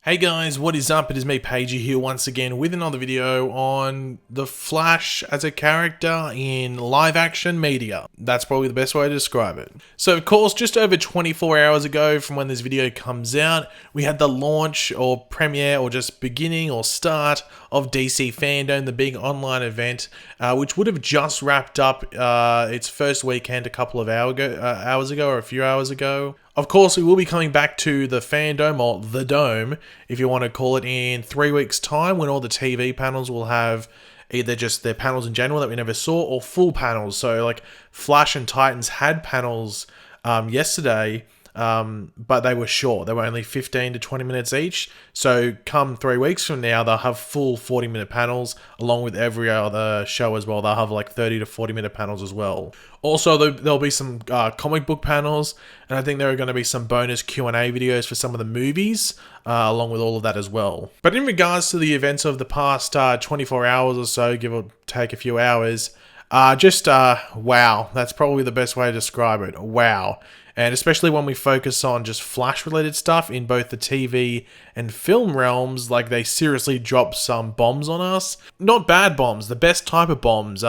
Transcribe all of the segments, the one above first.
Hey guys, what is up? It is me, Pagey, here once again with another video on The Flash as a character in live action media. That's probably the best way to describe it. So of course, just over 24 hours ago from when this video comes out, we had the launch or premiere or just beginning or start of DC Fandom, the big online event, which would have just wrapped up its first weekend a couple of hours ago or a few hours ago. Of course, we will be coming back to the Fandom, or the Dome, if you want to call it, in 3 weeks' time, when all the TV panels will have either just their panels in general that we never saw, or full panels. So, like, Flash and Titans had panels yesterday, but they were short. They were only 15 to 20 minutes each. So come 3 weeks from now, they'll have full 40-minute panels, along with every other show as well. They'll have like 30 to 40-minute panels as well. Also, there'll be some comic book panels, and I think there are going to be some bonus Q&A videos for some of the movies, along with all of that as well. But in regards to the events of the past 24 hours or so, give or take a few hours, wow. That's probably the best way to describe it. Wow. And especially when we focus on just Flash-related stuff in both the TV and film realms, like they seriously dropped some bombs on us. Not bad bombs, the best type of bombs.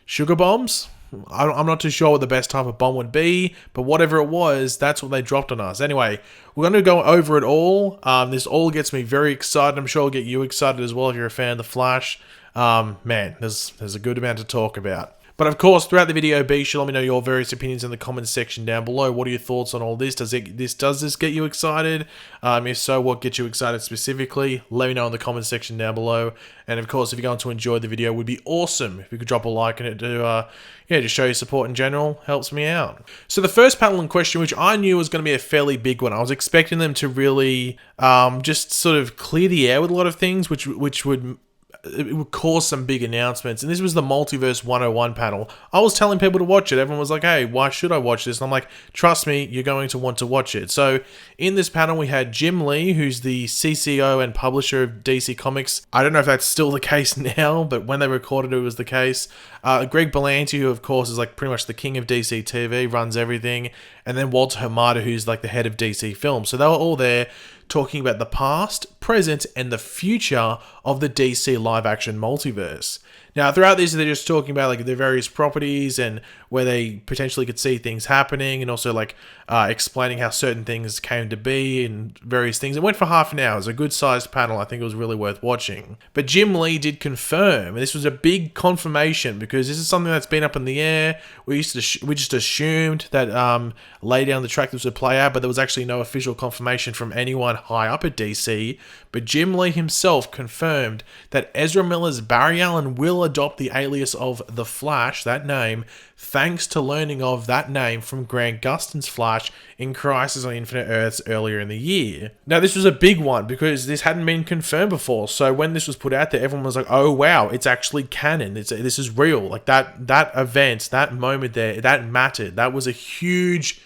Sugar bombs? I'm not too sure what the best type of bomb would be, but whatever it was, that's what they dropped on us. Anyway, we're going to go over it all. This all gets me very excited. I'm sure it'll get you excited as well if you're a fan of The Flash. Man, there's a good amount to talk about. But of course, throughout the video, be sure to let me know your various opinions in the comments section down below. What are your thoughts on all this? Does this get you excited? If so, what gets you excited specifically? Let me know in the comments section down below. And of course, if you're going to enjoy the video, it would be awesome if you could drop a like in it to just show your support in general. Helps me out. So the first panel in question, which I knew was going to be a fairly big one, I was expecting them to really just sort of clear the air with a lot of things, which would cause some big announcements. And this was the Multiverse 101 panel. I was telling people to watch it. Everyone was like, hey, why should I watch this? And I'm like, trust me, you're going to want to watch it. So in this panel, we had Jim Lee, who's the CCO and publisher of DC Comics. I don't know if that's still the case now, but when they recorded it was the case. Greg Berlanti, who of course is like pretty much the king of DC TV, runs everything. And then Walter Hamada, who's like the head of DC Films. So they were all there talking about the past, present, and the future of the DC live-action multiverse. Now, throughout this, they're just talking about like their various properties and where they potentially could see things happening, and also like explaining how certain things came to be and various things. It went for half an hour. It was a good-sized panel. I think it was really worth watching. But Jim Lee did confirm, and this was a big confirmation because this is something that's been up in the air. We just assumed that lay down the track this would play out, but there was actually no official confirmation from anyone high up at DC. But Jim Lee himself confirmed that Ezra Miller's Barry Allen will adopt the alias of The Flash, that name, thanks to learning of that name from Grant Gustin's Flash in Crisis on Infinite Earths earlier in the year. Now, this was a big one because this hadn't been confirmed before. So when this was put out there, everyone was like, oh, wow, it's actually canon. This is real. Like that event, that moment there, that mattered. That was a huge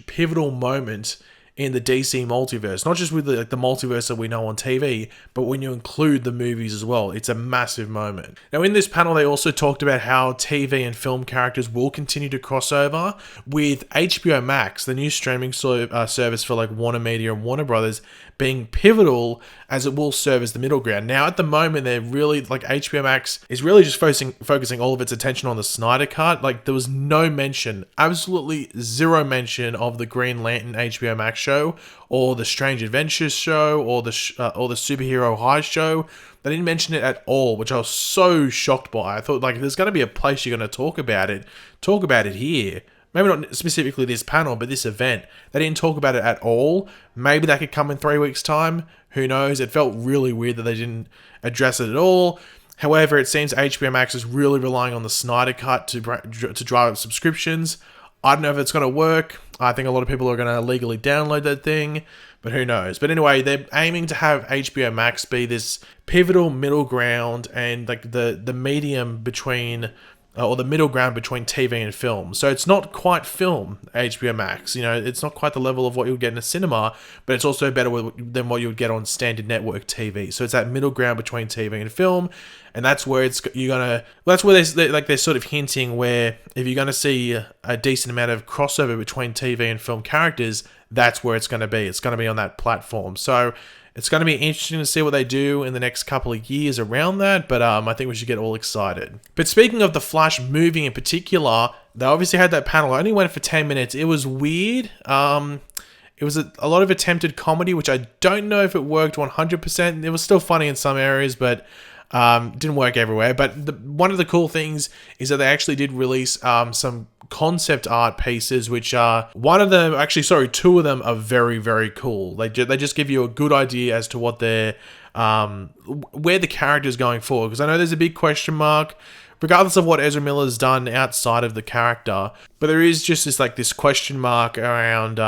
pivotal moment in the DC multiverse, not just with the multiverse that we know on TV, but when you include the movies as well. It's a massive moment. Now, in this panel, they also talked about how TV and film characters will continue to cross over, with HBO Max, the new streaming service for like Warner Media and Warner Brothers, being pivotal as it will serve as the middle ground. Now, at the moment, they're really, like, HBO Max is really just focusing all of its attention on the Snyder Cut. Like, there was no mention, absolutely zero mention of the Green Lantern HBO Max show, or the Strange Adventures show, or the Superhero High show. They didn't mention it at all, which I was so shocked by. I thought, like, if there's going to be a place you're going to talk about it here. Maybe not specifically this panel, but this event. They didn't talk about it at all. Maybe that could come in 3 weeks' time. Who knows? It felt really weird that they didn't address it at all. However, it seems HBO Max is really relying on the Snyder Cut to drive up subscriptions. I don't know if it's going to work. I think a lot of people are going to legally download that thing, but who knows? But anyway, they're aiming to have HBO Max be this pivotal middle ground and like the medium between or the middle ground between TV and film. So it's not quite film, HBO Max. You know, it's not quite the level of what you would get in a cinema, but it's also better than what you would get on standard network TV. So it's that middle ground between TV and film, and that's where that's where they're sort of hinting where if you're gonna see a decent amount of crossover between TV and film characters, that's where it's going to be. It's going to be on that platform. So it's going to be interesting to see what they do in the next couple of years around that, but I think we should get all excited. But speaking of the Flash movie in particular, they obviously had that panel. It only went for 10 minutes. It was weird. It was a lot of attempted comedy, which I don't know if it worked 100%. It was still funny in some areas, but didn't work everywhere. But one of the cool things is that they actually did release some concept art pieces, which are two of them are very, very cool. They just give you a good idea as to what they're where the character is going forward. Because I know there's a big question mark, regardless of what Ezra Miller's done outside of the character, but there is just this question mark around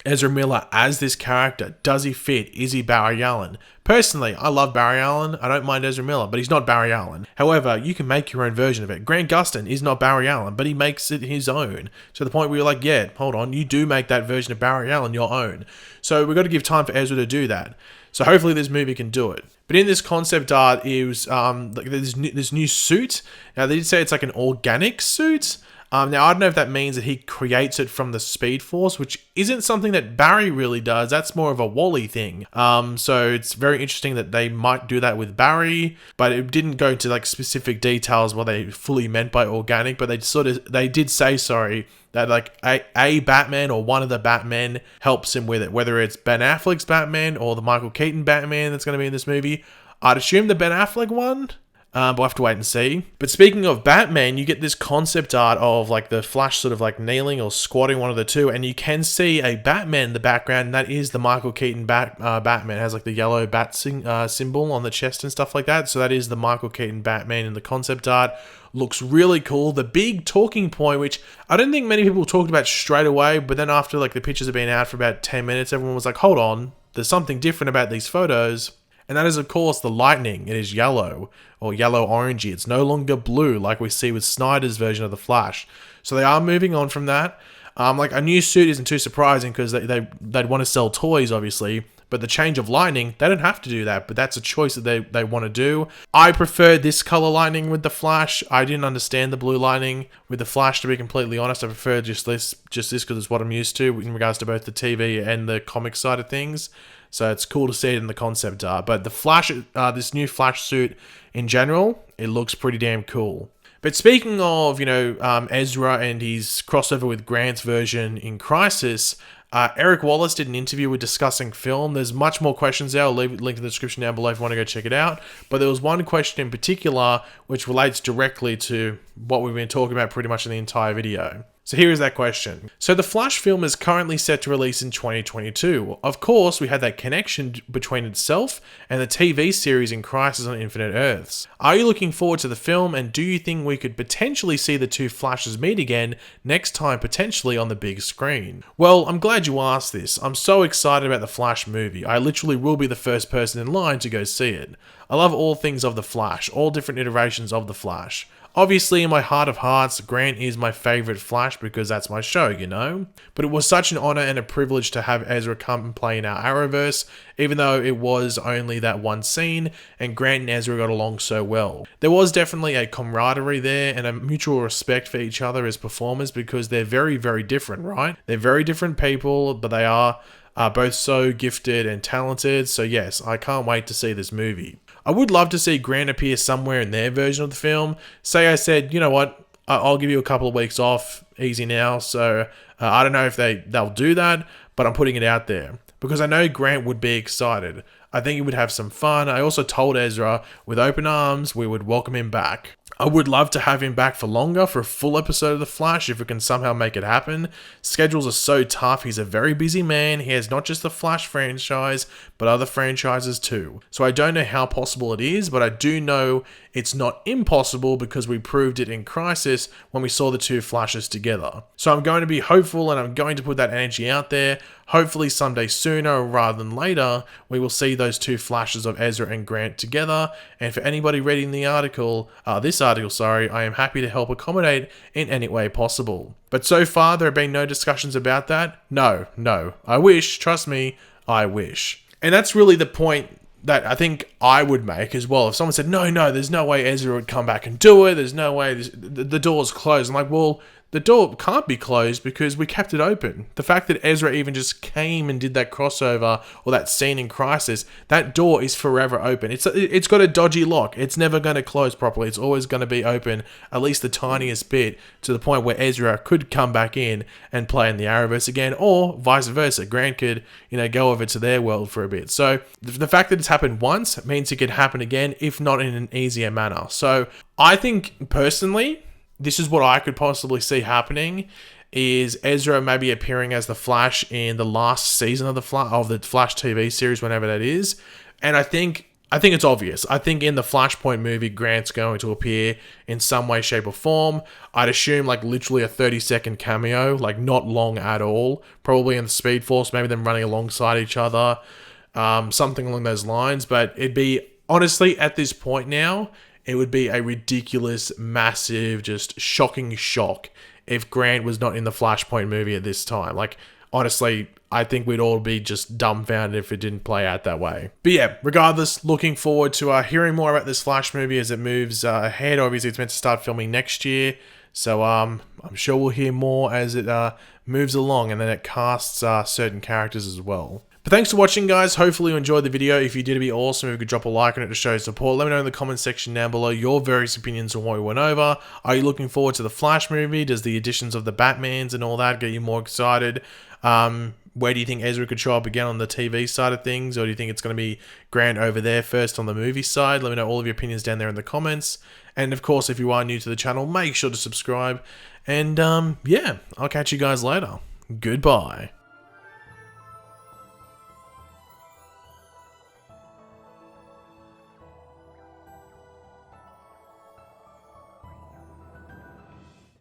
Ezra Miller as this character. Does he fit? Is he Barry Allen? Personally, I love Barry Allen. I don't mind Ezra Miller, but he's not Barry Allen. However, you can make your own version of it. Grant Gustin is not Barry Allen, but he makes it his own. To the point where you're like, yeah, hold on, you do make that version of Barry Allen your own. So we've got to give time for Ezra to do that. So hopefully this movie can do it. But in this concept art, it was this new suit. Now they did say it's like an organic suit. Now, I don't know if that means that he creates it from the Speed Force, which isn't something that Barry really does. That's more of a Wally thing. So it's very interesting that they might do that with Barry, but it didn't go into specific details what they fully meant by organic, but they did say, that a Batman or one of the Batmen helps him with it, whether it's Ben Affleck's Batman or the Michael Keaton Batman that's going to be in this movie. I'd assume the Ben Affleck one. We'll have to wait and see. But speaking of Batman, you get this concept art of the Flash kneeling or squatting, one of the two, and you can see a Batman in the background, and that is the Michael Keaton Batman. It has the yellow bat symbol on the chest and stuff like that. So that is the Michael Keaton Batman in the concept art. Looks really cool. The big talking point, which I don't think many people talked about straight away, but then after the pictures have been out for about 10 minutes, everyone was like, hold on, there's something different about these photos. And that is, of course, the lightning. It is yellow or yellow-orangey. It's no longer blue like we see with Snyder's version of the Flash. So they are moving on from that. A new suit isn't too surprising because they'd want to sell toys, obviously. But the change of lightning, they don't have to do that. But that's a choice that they want to do. I prefer this color lightning with the Flash. I didn't understand the blue lightning with the Flash, to be completely honest. I prefer just this because it's what I'm used to in regards to both the TV and the comic side of things. So it's cool to see it in the concept art. But the Flash, this new Flash suit in general, it looks pretty damn cool. But speaking of, Ezra and his crossover with Grant's version in Crisis, Eric Wallace did an interview with Discussing Film. There's much more questions there. I'll leave a link in the description down below if you want to go check it out. But there was one question in particular which relates directly to what we've been talking about pretty much in the entire video. So here is that question. So the Flash film is currently set to release in 2022. Of course, we had that connection between itself and the TV series in Crisis on Infinite Earths. Are you looking forward to the film, and do you think we could potentially see the two Flashes meet again next time, potentially on the big screen? Well, I'm glad you asked this. I'm so excited about the Flash movie. I literally will be the first person in line to go see it. I love all things of the Flash, all different iterations of the Flash. Obviously, in my heart of hearts, Grant is my favourite Flash because that's my show, But it was such an honour and a privilege to have Ezra come and play in our Arrowverse, even though it was only that one scene, and Grant and Ezra got along so well. There was definitely a camaraderie there and a mutual respect for each other as performers because they're very, very different, right? They're very different people, but they are both so gifted and talented. So yes, I can't wait to see this movie. I would love to see Grant appear somewhere in their version of the film. Say I said, you know what, I'll give you a couple of weeks off, easy now. So I don't know if they'll do that, but I'm putting it out there because I know Grant would be excited. I think he would have some fun. I also told Ezra with open arms we would welcome him back. I would love to have him back for longer, for a full episode of The Flash, if we can somehow make it happen. Schedules are so tough. He's a very busy man. He has not just the Flash franchise, but other franchises too. So I don't know how possible it is, but I do know it's not impossible because we proved it in Crisis when we saw the two Flashes together. So I'm going to be hopeful and I'm going to put that energy out there. Hopefully someday sooner rather than later, we will see those two Flashes of Ezra and Grant together. And for anybody reading the article, I am happy to help accommodate in any way possible. But so far, there have been no discussions about that. No. I wish, trust me, I wish. And that's really the point that I think I would make as well. If someone said, no, there's no way Ezra would come back and do it. There's no way, the door's closed. I'm like, well, the door can't be closed because we kept it open. The fact that Ezra even just came and did that crossover or that scene in Crisis, that door is forever open. It's got a dodgy lock. It's never going to close properly. It's always going to be open, at least the tiniest bit, to the point where Ezra could come back in and play in the Arrowverse again, or vice versa. Grant could, go over to their world for a bit. So the fact that it's happened once means it could happen again, if not in an easier manner. So I think personally, this is what I could possibly see happening, is Ezra maybe appearing as the Flash in the last season of the Flash TV series, whenever that is. And I think it's obvious. I think in the Flashpoint movie, Grant's going to appear in some way, shape, or form. I'd assume literally a 30-second cameo, not long at all. Probably in the Speed Force, maybe them running alongside each other, something along those lines. But it'd be, honestly, at this point now, it would be a ridiculous, massive, just shocking shock if Grant was not in the Flashpoint movie at this time. Honestly, I think we'd all be just dumbfounded if it didn't play out that way. But yeah, regardless, looking forward to hearing more about this Flash movie as it moves ahead. Obviously, it's meant to start filming next year. So I'm sure we'll hear more as it moves along, and then it casts certain characters as well. But thanks for watching, guys. Hopefully you enjoyed the video. If you did, it'd be awesome if you could drop a like on it to show support. Let me know in the comment section down below your various opinions on what we went over. Are you looking forward to the Flash movie? Does the additions of the Batmans and all that get you more excited? Where do you think Ezra could show up again on the TV side of things? Or do you think it's going to be Grant over there first on the movie side? Let me know all of your opinions down there in the comments. And of course, if you are new to the channel, make sure to subscribe. And yeah, I'll catch you guys later. Goodbye.